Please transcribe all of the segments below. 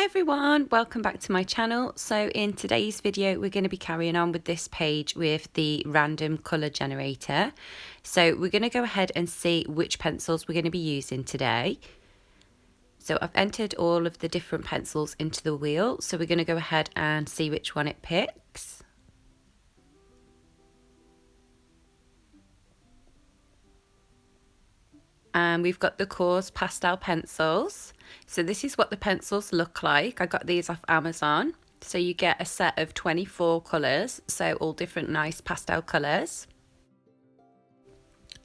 Hi everyone, welcome back to my channel. So in today's video we're going to be carrying on with this page with the random colour generator. So we're going to go ahead and see which pencils we're going to be using today. So I've entered all of the different pencils into the wheel, so we're going to go ahead and see which one it picks. And we've got the Course pastel pencils. So this is what the pencils look like. I got these off Amazon. So you get a set of 24 colours, so all different nice pastel colours.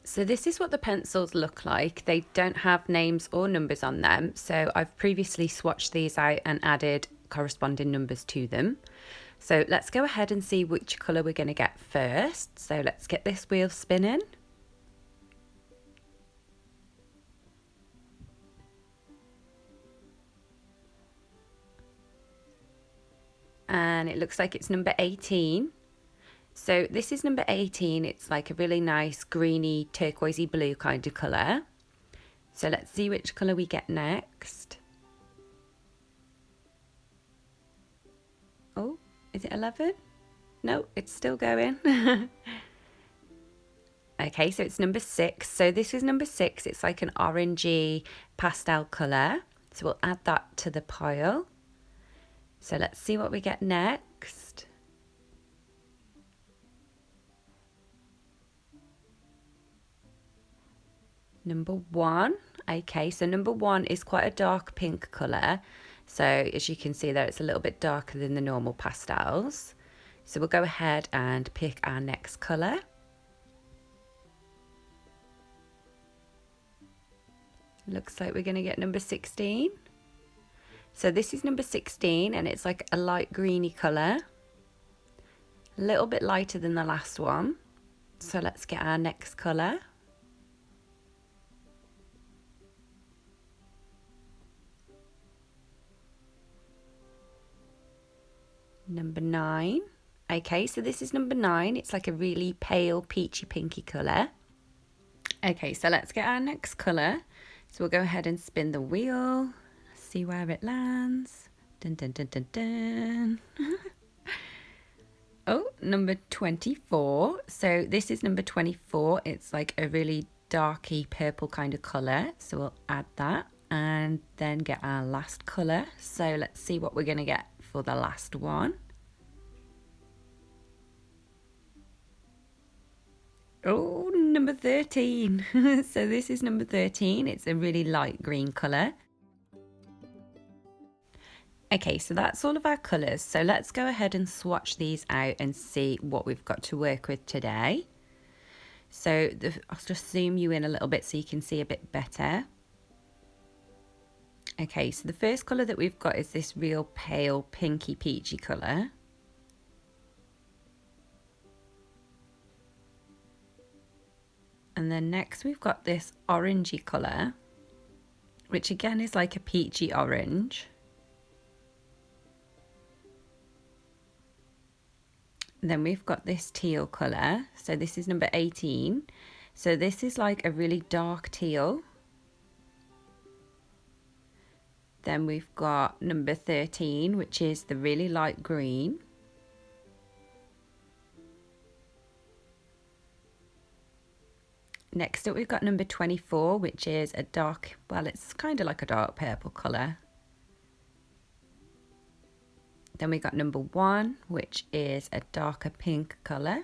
So this is what the pencils look like. They don't have names or numbers on them. So I've previously swatched these out and added corresponding numbers to them. So let's go ahead and see which colour we're going to get first. So let's get this wheel spinning. And it looks like it's number 18. So this is number 18. It's like a really nice greeny turquoisey blue kind of colour. So let's see which colour we get next. Oh, is it 11? No, it's still going. Okay, so it's number 6. So this is number 6. It's like an orangey pastel colour. So we'll add that to the pile. So let's see what we get next. Number 1. Okay, so number 1 is quite a dark pink colour. So as you can see there, it's a little bit darker than the normal pastels. So we'll go ahead and pick our next colour. Looks like we're going to get number 16. So this is number 16 and it's like a light greeny colour. A little bit lighter than the last one. So let's get our next colour. Number 9. Okay, so this is number 9. It's like a really pale peachy pinky colour. Okay, so let's get our next colour. So we'll go ahead and spin the wheel. See where it lands. Dun dun dun dun dun. Oh, number 24. So this is number 24. It's like a really darky purple kind of colour. So we'll add that and then get our last colour. So let's see what we're going to get for the last one. Oh, number 13. So this is number 13. It's a really light green colour. Okay, so that's all of our colours. So let's go ahead and swatch these out and see what we've got to work with today. So I'll just zoom you in a little bit so you can see a bit better. Okay, so the first colour that we've got is this real pale pinky peachy colour. And then next we've got this orangey colour, which again is like a peachy orange. Then we've got this teal colour. So this is number 18. So this is like a really dark teal. Then we've got number 13, which is the really light green. Next up we've got number 24, which is a dark, well, it's kind of like a dark purple colour. Then we got number 1, which is a darker pink colour.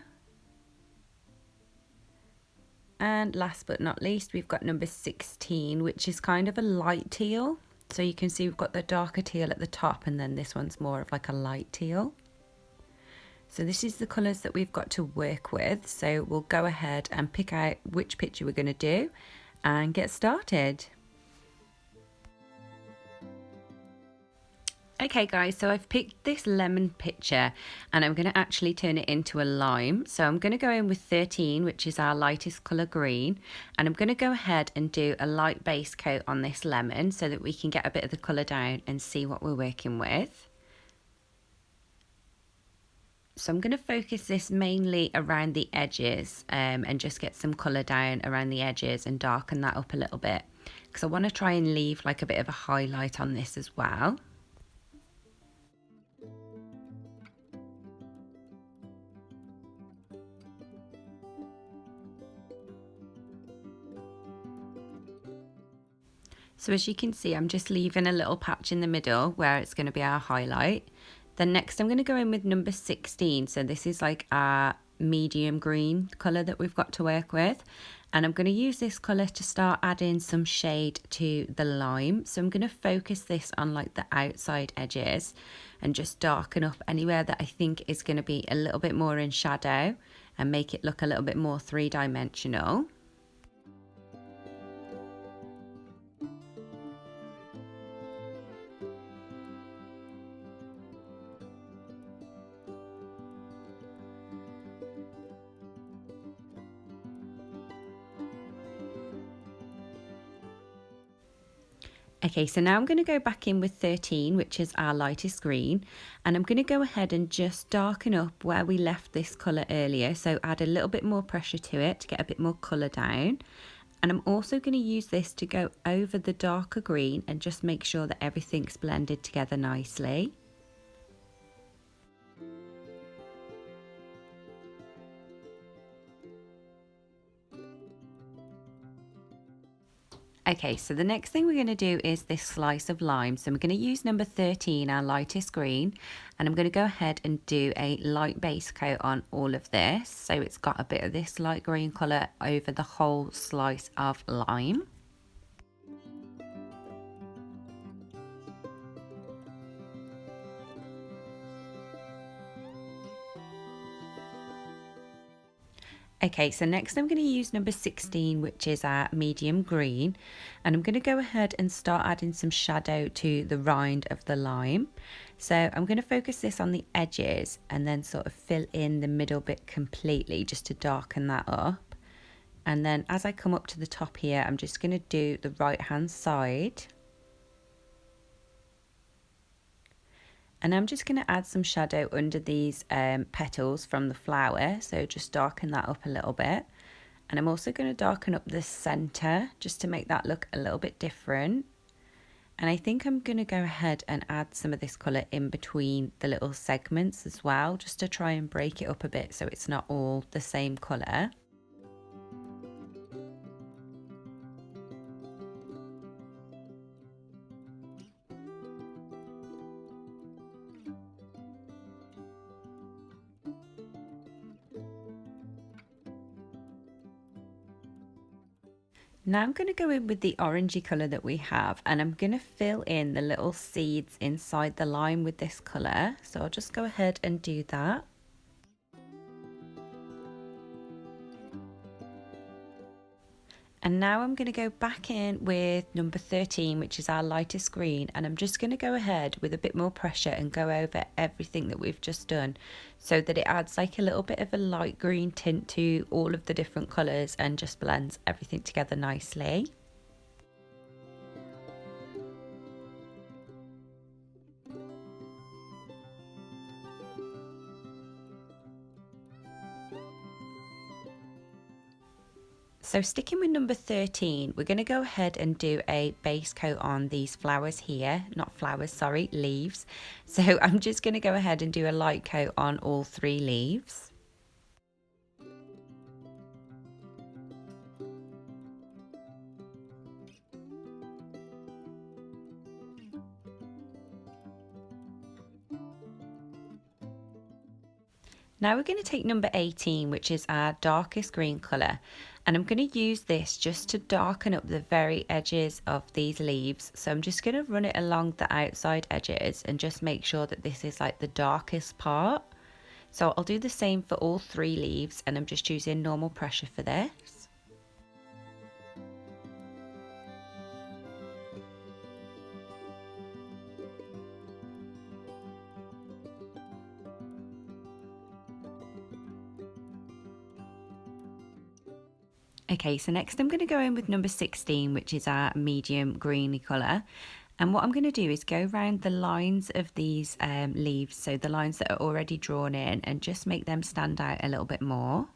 And last but not least, we've got number 16, which is kind of a light teal. So you can see we've got the darker teal at the top, and then this one's more of like a light teal. So this is the colours that we've got to work with. So we'll go ahead and pick out which picture we're going to do and get started. Okay guys, so I've picked this lemon picture and I'm going to actually turn it into a lime. So I'm going to go in with 13, which is our lightest colour green. And I'm going to go ahead and do a light base coat on this lemon so that we can get a bit of the colour down and see what we're working with. So I'm going to focus this mainly around the edges and just get some colour down around the edges and darken that up a little bit. Because I want to try and leave like a bit of a highlight on this as well. So as you can see, I'm just leaving a little patch in the middle where it's going to be our highlight. Then next I'm going to go in with number 16. So this is like our medium green colour that we've got to work with. And I'm going to use this colour to start adding some shade to the lime. So I'm going to focus this on like the outside edges and just darken up anywhere that I think is going to be a little bit more in shadow and make it look a little bit more three-dimensional. Okay, so now I'm going to go back in with 13, which is our lightest green, and I'm going to go ahead and just darken up where we left this colour earlier, so add a little bit more pressure to it to get a bit more colour down. And I'm also going to use this to go over the darker green and just make sure that everything's blended together nicely. Okay, so the next thing we're going to do is this slice of lime. So I'm going to use number 13, our lightest green, and I'm going to go ahead and do a light base coat on all of this. So it's got a bit of this light green colour over the whole slice of lime. Okay, so next I'm going to use number 16, which is our medium green, and I'm going to go ahead and start adding some shadow to the rind of the lime. So I'm going to focus this on the edges and then sort of fill in the middle bit completely just to darken that up. And then as I come up to the top here, I'm just going to do the right hand side. And I'm just going to add some shadow under these petals from the flower, so just darken that up a little bit. And I'm also going to darken up the centre just to make that look a little bit different. And I think I'm going to go ahead and add some of this colour in between the little segments as well, just to try and break it up a bit so it's not all the same colour. Now I'm going to go in with the orangey colour that we have, and I'm going to fill in the little seeds inside the lime with this colour. So I'll just go ahead and do that. And now I'm going to go back in with number 13, which is our lightest green, and I'm just going to go ahead with a bit more pressure and go over everything that we've just done so that it adds like a little bit of a light green tint to all of the different colours and just blends everything together nicely. So sticking with number 13, we're going to go ahead and do a base coat on these flowers here, not flowers, sorry, leaves. So I'm just going to go ahead and do a light coat on all 3 leaves. Now we're going to take number 18, which is our darkest green colour, and I'm going to use this just to darken up the very edges of these leaves. So I'm just going to run it along the outside edges and just make sure that this is like the darkest part. So I'll do the same for all 3 leaves, and I'm just using normal pressure for this. Okay, so next I'm going to go in with number 16, which is our medium greeny colour. And what I'm going to do is go around the lines of these leaves, so the lines that are already drawn in, and just make them stand out a little bit more.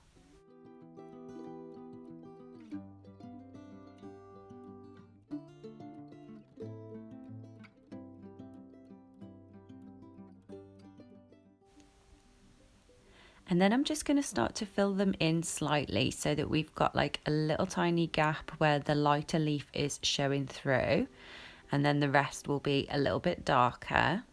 And then I'm just going to start to fill them in slightly so that we've got like a little tiny gap where the lighter leaf is showing through, and then the rest will be a little bit darker.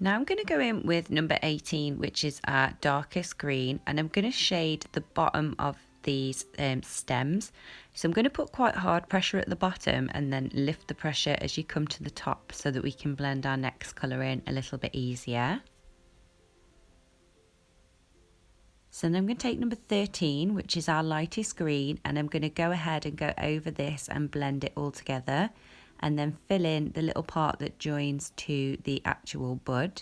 Now I'm going to go in with number 18, which is our darkest green, and I'm going to shade the bottom of these stems. So I'm going to put quite hard pressure at the bottom and then lift the pressure as you come to the top so that we can blend our next colour in a little bit easier. So then I'm going to take number 13, which is our lightest green, and I'm going to go ahead and go over this and blend it all together, and then fill in the little part that joins to the actual bud.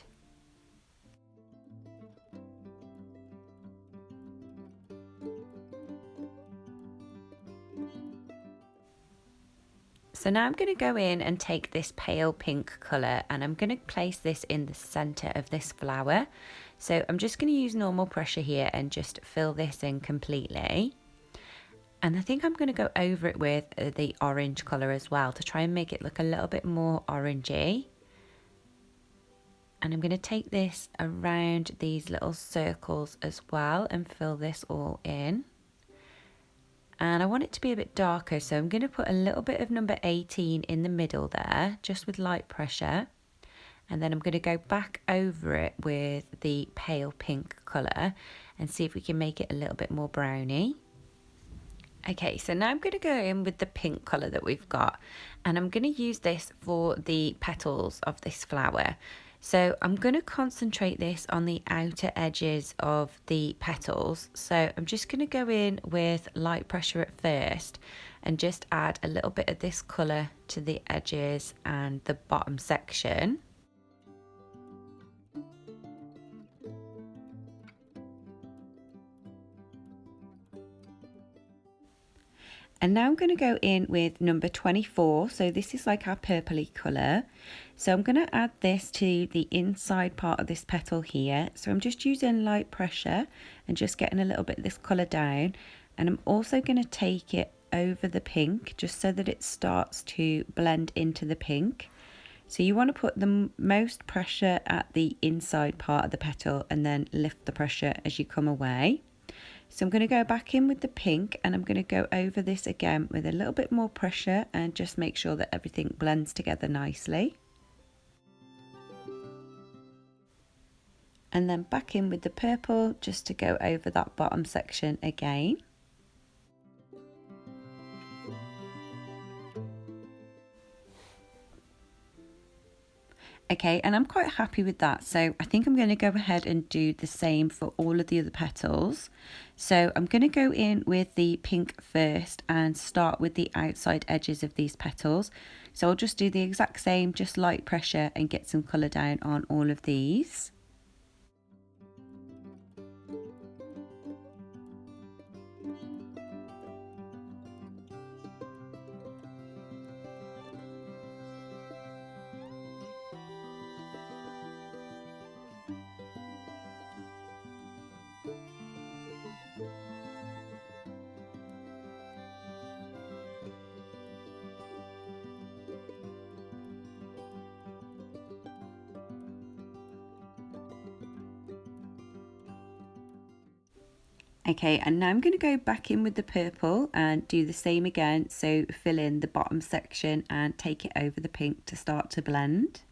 So now I'm going to go in and take this pale pink colour, and I'm going to place this in the centre of this flower. So I'm just going to use normal pressure here and just fill this in completely. And I think I'm going to go over it with the orange colour as well to try and make it look a little bit more orangey. And I'm going to take this around these little circles as well and fill this all in. And I want it to be a bit darker, so I'm going to put a little bit of number 18 in the middle there, just with light pressure. And then I'm going to go back over it with the pale pink colour and see if we can make it a little bit more browny. Okay, so now I'm going to go in with the pink colour that we've got, and I'm going to use this for the petals of this flower. So I'm going to concentrate this on the outer edges of the petals. So I'm just going to go in with light pressure at first and just add a little bit of this colour to the edges and the bottom section. And now I'm going to go in with number 24. So this is like our purpley colour. So I'm going to add this to the inside part of this petal here. So I'm just using light pressure and just getting a little bit of this colour down. And I'm also going to take it over the pink just so that it starts to blend into the pink. So you want to put the most pressure at the inside part of the petal and then lift the pressure as you come away. So I'm going to go back in with the pink, and I'm going to go over this again with a little bit more pressure and just make sure that everything blends together nicely. And then back in with the purple just to go over that bottom section again. Okay, and I'm quite happy with that. So I think I'm going to go ahead and do the same for all of the other petals. So I'm going to go in with the pink first and start with the outside edges of these petals. So I'll just do the exact same, just light pressure, and get some colour down on all of these. Okay, and now I'm going to go back in with the purple and do the same again. So fill in the bottom section and take it over the pink to start to blend.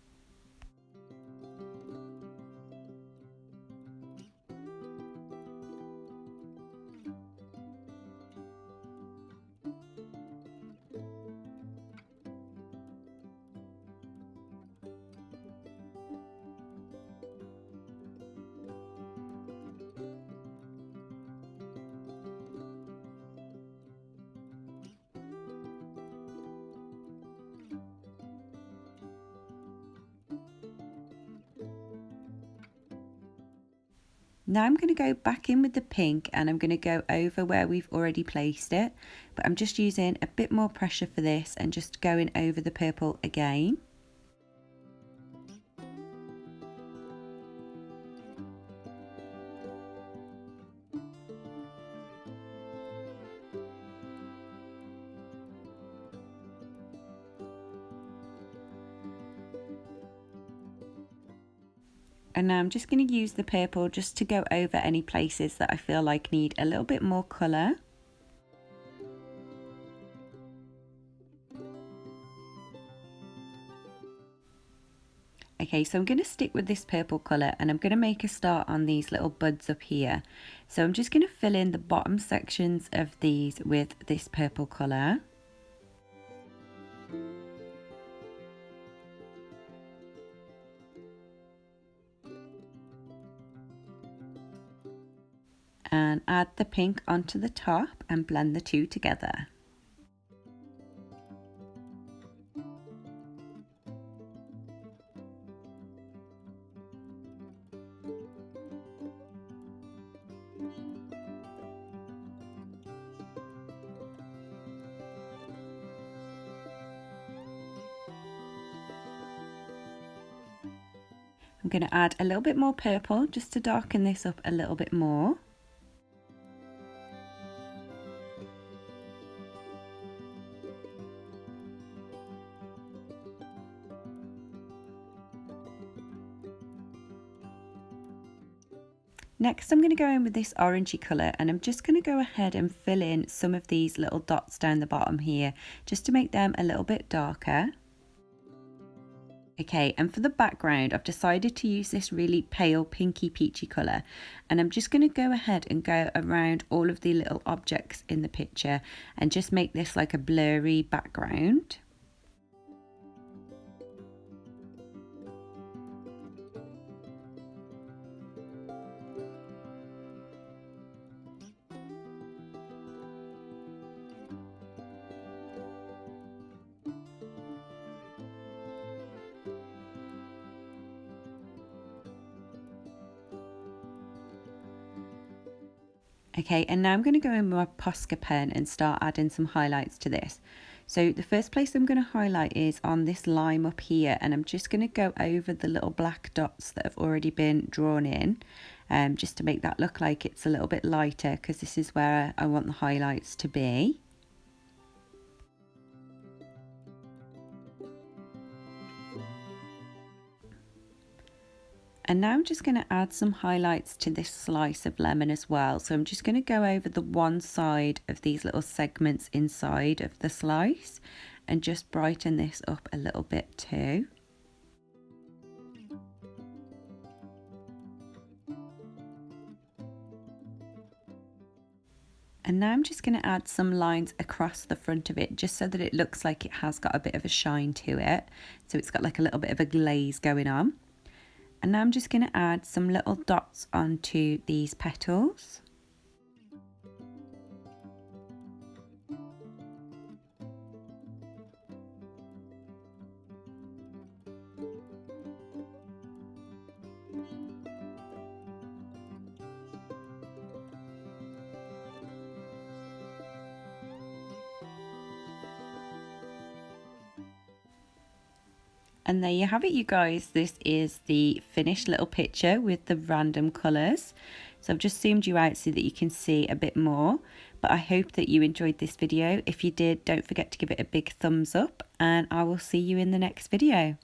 Now I'm going to go back in with the pink and I'm going to go over where we've already placed it, but I'm just using a bit more pressure for this and just going over the purple again. And now I'm just going to use the purple just to go over any places that I feel like need a little bit more colour. Okay, so I'm going to stick with this purple colour and I'm going to make a start on these little buds up here. So I'm just going to fill in the bottom sections of these with this purple colour. And add the pink onto the top and blend the two together. I'm going to add a little bit more purple just to darken this up a little bit more. Next I'm going to go in with this orangey colour and I'm just going to go ahead and fill in some of these little dots down the bottom here just to make them a little bit darker. Okay, and for the background I've decided to use this really pale pinky peachy colour and I'm just going to go ahead and go around all of the little objects in the picture and just make this like a blurry background. Okay, and now I'm going to go in with my Posca pen and start adding some highlights to this. So the first place I'm going to highlight is on this lime up here, and I'm just going to go over the little black dots that have already been drawn in, just to make that look like it's a little bit lighter, because this is where I want the highlights to be. And now I'm just going to add some highlights to this slice of lemon as well. So I'm just going to go over the one side of these little segments inside of the slice and just brighten this up a little bit too. And now I'm just going to add some lines across the front of it just so that it looks like it has got a bit of a shine to it. So it's got like a little bit of a glaze going on. And now I'm just going to add some little dots onto these petals. And there you have it, you guys. This is the finished little picture with the random colours. So I've just zoomed you out so that you can see a bit more. But I hope that you enjoyed this video. If you did, don't forget to give it a big thumbs up and I will see you in the next video.